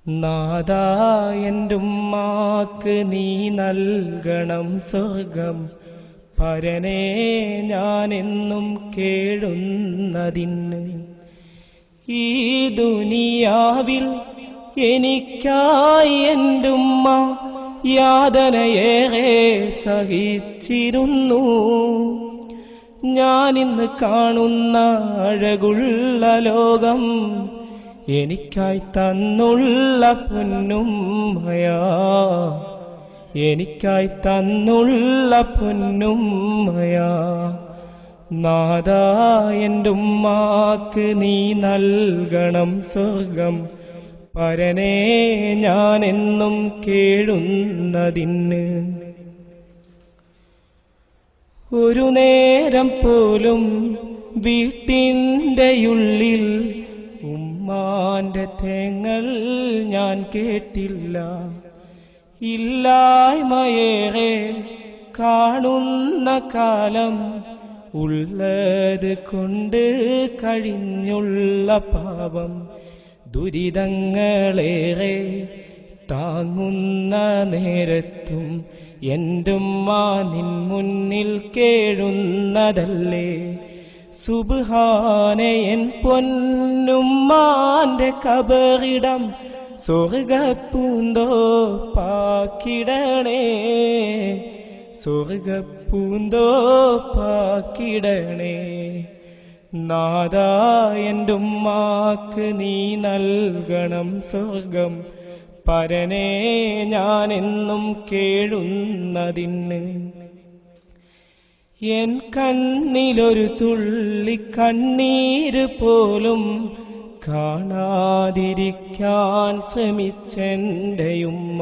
നാദാ എന്റുമ്മാക്ക് നീ നൽകണം സ്വർഗം പരനേ ഞാനെന്നും കേഴുന്നതിന്. ഈ ദുനിയാവിൽ എനിക്കായി എന്റുമ്മ യാതനയേറെ സഹിച്ചിരുന്നു. ഞാനിന്ന് കാണുന്ന അഴകുള്ള ലോകം എനിക്കായി തന്നുള്ള പൊന്നുമ്മയാ, എനിക്കായി തന്നുള്ള പൊന്നുമ്മയാ. നാദാ എന്റുമ്മാക്ക് നീ നൽകണം സ്വർഗം പരനേ ഞാനെന്നും കേഴുന്നതിന്. ഒരു നേരം പോലും വീട്ടിൻ്റെയുള്ളിൽ ഉമ്മാന്റെ തേങ്ങൽ ഞാൻ കേട്ടില്ല. ഇല്ലായ്മയേറെ കാണുന്ന കാലം ഉള്ളത് കൊണ്ട് കഴിഞ്ഞുള്ള പാപം ദുരിതങ്ങളേറെ താങ്ങുന്ന നേരത്തും എന്റുമ്മ നിൻ മുന്നിൽ കേഴുന്നതല്ലേ. സുബ്ഹാനെ എൻ പൊന്നുമ്മാന്റെ ഖബറിടം സ്വർഗപ്പൂന്തോപ്പാക്കിടണേ, സ്വർഗപ്പൂന്തോപ്പാക്കിടണേ. നാദാ എന്റുമ്മാക്ക് നീ നൽകണം സ്വർഗം പരനേ ഞാനെന്നും കേഴുന്നതിന്. എൻ കണ്ണിലൊരു തുള്ളി കണ്ണീര് പോലും കാണാതിരിക്കാൻ ശ്രമിച്ചെൻ്റെയുമ്മ